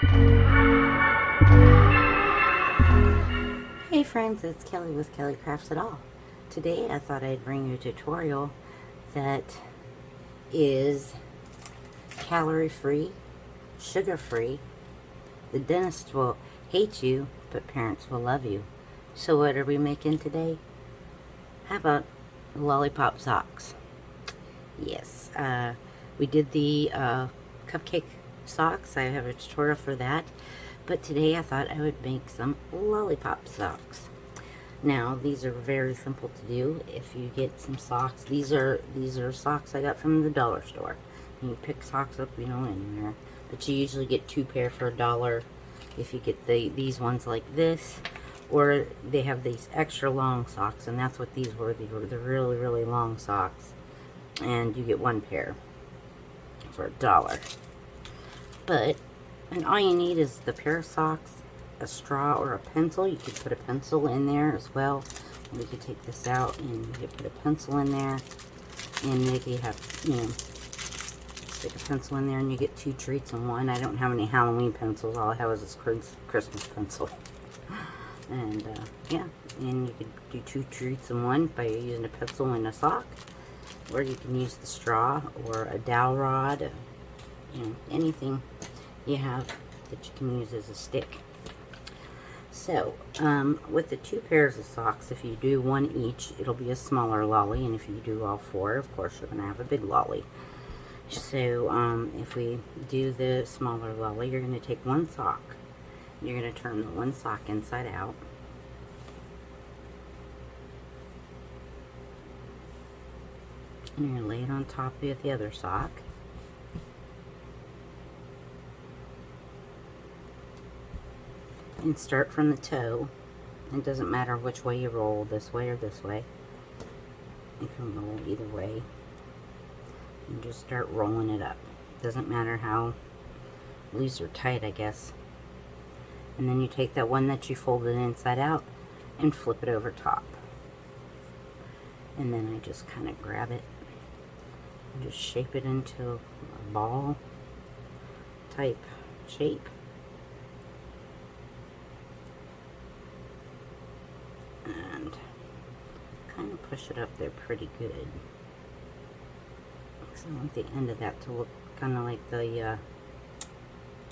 Hey friends, it's Kelly with Kelly Crafts It All. Today I thought I'd bring you a tutorial that is calorie free, sugar free. The dentist will hate you, but parents will love you. So what are we making today? How about Lollypop socks? Yes, we did the Cupcake socks. I have a tutorial for that. But today I thought I would make some Lollypop socks. Now, these are very simple to do. If you get some socks, these are socks I got from the dollar store. You pick socks up, anywhere. But you usually get 2 pair for $1 if you get these ones like this. Or they have these extra long socks, and that's what these were. These were the really, really long socks. And you get 1 pair for $1. And all you need is the pair of socks, a straw, or a pencil. You could put a pencil in there as well. We could take this out and you could put a pencil in there. And maybe have, stick a pencil in there and you get 2 treats in one. I don't have any Halloween pencils. All I have is this Christmas pencil. And, yeah. And you could do 2 treats in one by using a pencil and a sock. Or you can use the straw or a dowel rod. Anything you have that you can use as a stick. So, with the 2 pairs of socks, if you do 1 each, it'll be a smaller lolly, and if you do all 4, of course, you're going to have a big lolly. So, if we do the smaller lolly, you're going to take 1 sock. You're going to turn the 1 sock inside out. And you're going to lay it on top of the other sock. And start from the toe. It doesn't matter which way you roll, this way or this way. You can roll either way. And just start rolling it up. Doesn't matter how loose or tight, I guess. And then you take that one that you folded inside out and flip it over top. And then I just kind of grab it and just shape it into a ball type shape. And kind of push it up there pretty good. So I want the end of that to look kind of like the,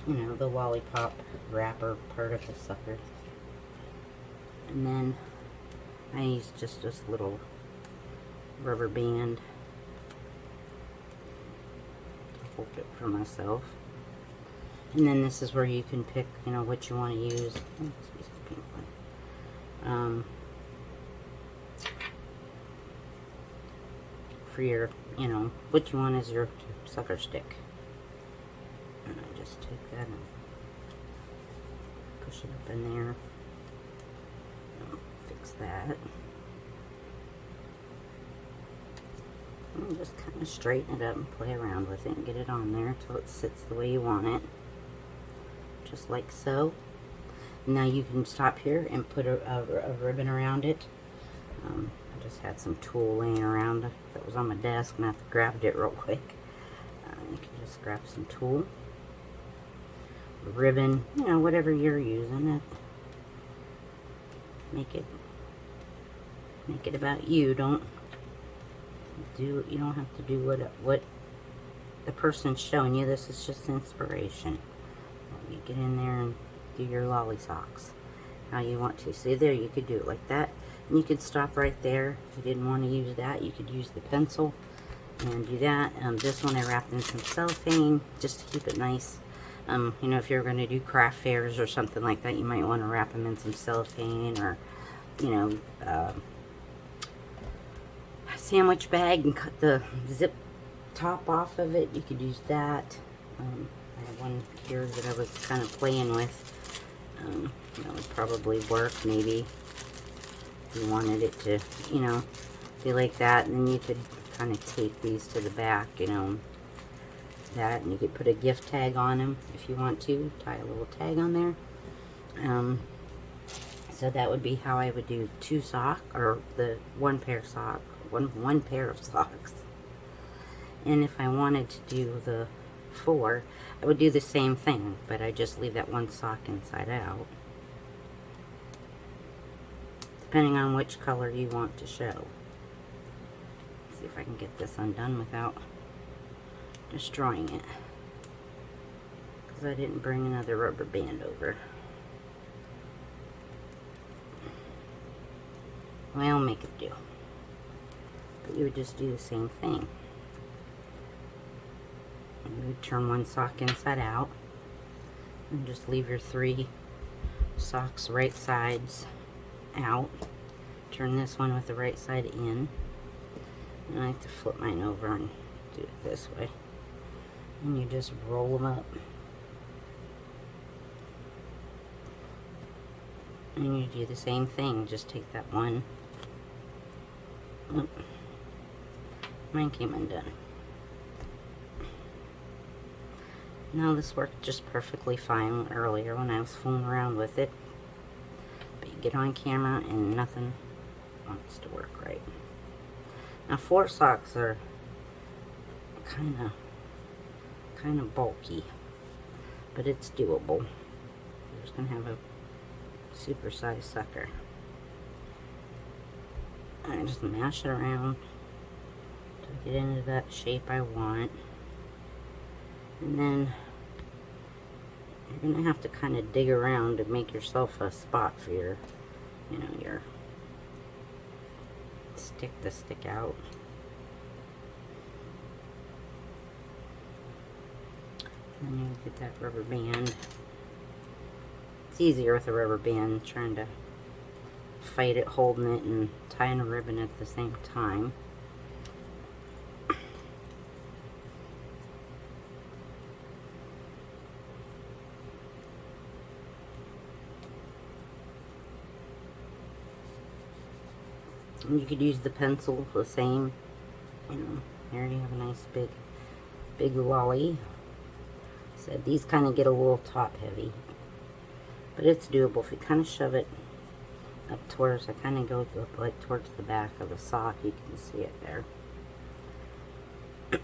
the lollipop wrapper part of the sucker. And then I use just this little rubber band to hold it for myself. And then this is where you can pick, what you want to use. Oh, excuse the pink one. For your, what you want is your sucker stick. And I just take that and push it up in there. Fix that. And just kind of straighten it up and play around with it and get it on there until it sits the way you want it. Just like so. Now you can stop here and put a ribbon around it. I just had some tulle laying around that was on my desk and I grabbed it real quick. You can just grab some tulle, ribbon, whatever you're using. Make it about you. You don't have to do what the person's showing you. This is just inspiration. You get in there and do your lolly socks how you want to. See there, you could do it like that. And you could stop right there. If you didn't want to use that, you could use the pencil and do that. This one I wrapped in some cellophane just to keep it nice. If you're going to do craft fairs or something like that, you might want to wrap them in some cellophane or, a sandwich bag and cut the zip top off of it. You could use that. I have one here that I was kind of playing with. That would probably work, maybe. If you wanted it to, be like that, and then you could kind of tape these to the back, that, and you could put a gift tag on them if you want to, tie a little tag on there. So that would be how I would do 2 sock, or the 1 pair sock, one pair of socks. And if I wanted to do the 4, I would do the same thing, but I just leave that one sock inside out, depending on which color you want to show. Let's see if I can get this undone without destroying it, because I didn't bring another rubber band over. Well, make it do. But you would just do the same thing. You would turn one sock inside out and just leave your 3 socks right sides out. Turn this one with the right side in. And I like to flip mine over and do it this way. And you just roll them up. And you do the same thing. Just take that one. Oh, mine came undone. Now this worked just perfectly fine earlier when I was fooling around with it. But you get on camera and nothing wants to work right. Now 4 socks are kind of bulky, but it's doable. You're just gonna have a super-sized sucker. I just mash it around to get into that shape I want. And then you're going to have to kind of dig around to make yourself a spot for your, your stick to stick out. And then you get that rubber band. It's easier with a rubber band, trying to fight it, holding it, and tying a ribbon at the same time. And you could use the pencil the same. There you have a nice big lolly. So these kind of get a little top heavy, but it's doable if you kind of shove it up towards. I kind of go up like towards the back of the sock. You can see it there.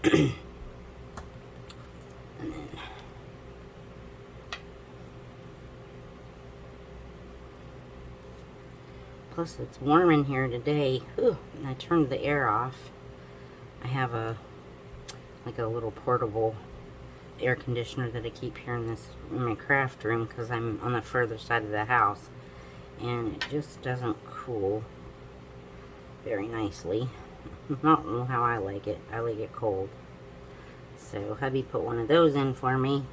And then plus it's warm in here today. Ooh, and I turned the air off. I have like a little portable air conditioner that I keep here in my craft room, because I'm on the further side of the house, and it just doesn't cool very nicely. Not how I like it. I like it cold. So hubby put one of those in for me,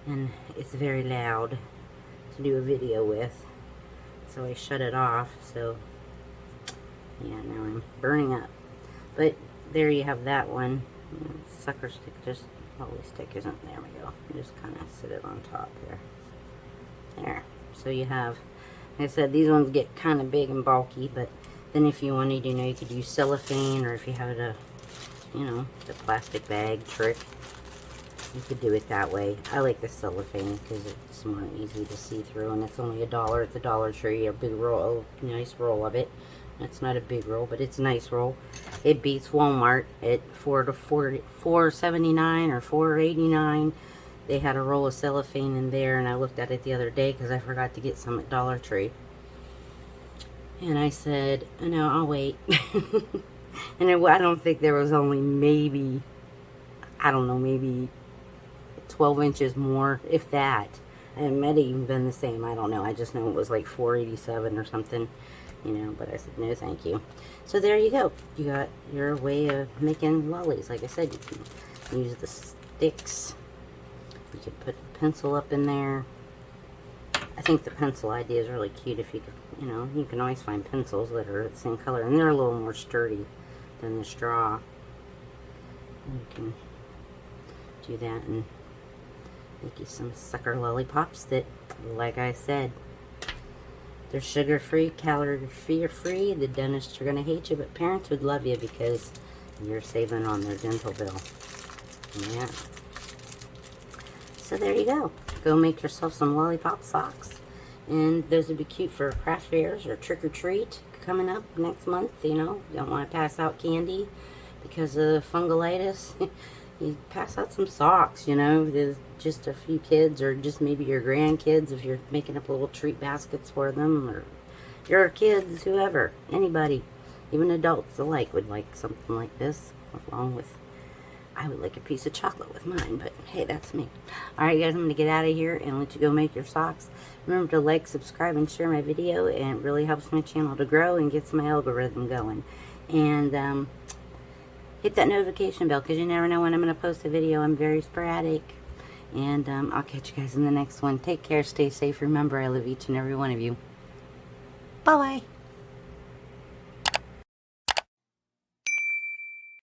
and it's very loud to do a video with, so I shut it off. So yeah, now I'm burning up. But there you have that one. Sucker stick, just holy stick isn't, there we go. You just kind of sit it on top there. There. So you have, like I said, these ones get kind of big and bulky, but then if you wanted, you could use cellophane, or if you have the plastic bag trick, you could do it that way. I like the cellophane because it's more easy to see through, and it's only $1 at the Dollar Tree, a big roll, a nice roll of it. It's not a big roll, but it's a nice roll. It beats Walmart at $4.79 or $4.89. They had a roll of cellophane in there, and I looked at it the other day because I forgot to get some at Dollar Tree. And I said, no, I'll wait. And I don't think there was only maybe 12 inches more, if that. And it might have even been the same, I don't know. I just know it was like $4.87 or something. But I said, no, thank you. So there you go. You got your way of making lollies. Like I said, you can use the sticks. You could put the pencil up in there. I think the pencil idea is really cute. If you could, you can always find pencils that are the same color, and they're a little more sturdy than the straw. And you can do that and make you some sucker lollipops that, like I said, they're sugar-free, calorie-free. The dentists are going to hate you, but parents would love you because you're saving on their dental bill. Yeah. So there you go. Go make yourself some lollipop socks. And those would be cute for craft fairs or trick-or-treat coming up next month. Don't want to pass out candy because of fungalitis. you pass out some socks, you know, to just a few kids, or just maybe your grandkids if you're making up little treat baskets for them, or your kids, whoever, anybody, even adults alike would like something like this, along with, I would like a piece of chocolate with mine, but hey, that's me. Alright guys, I'm going to get out of here and let you go make your socks. Remember to like, subscribe, and share my video, and it really helps my channel to grow and gets my algorithm going. And hit that notification bell, because you never know when I'm going to post a video. I'm very sporadic. And I'll catch you guys in the next one. Take care, stay safe. Remember, I love each and every one of you. Bye-bye.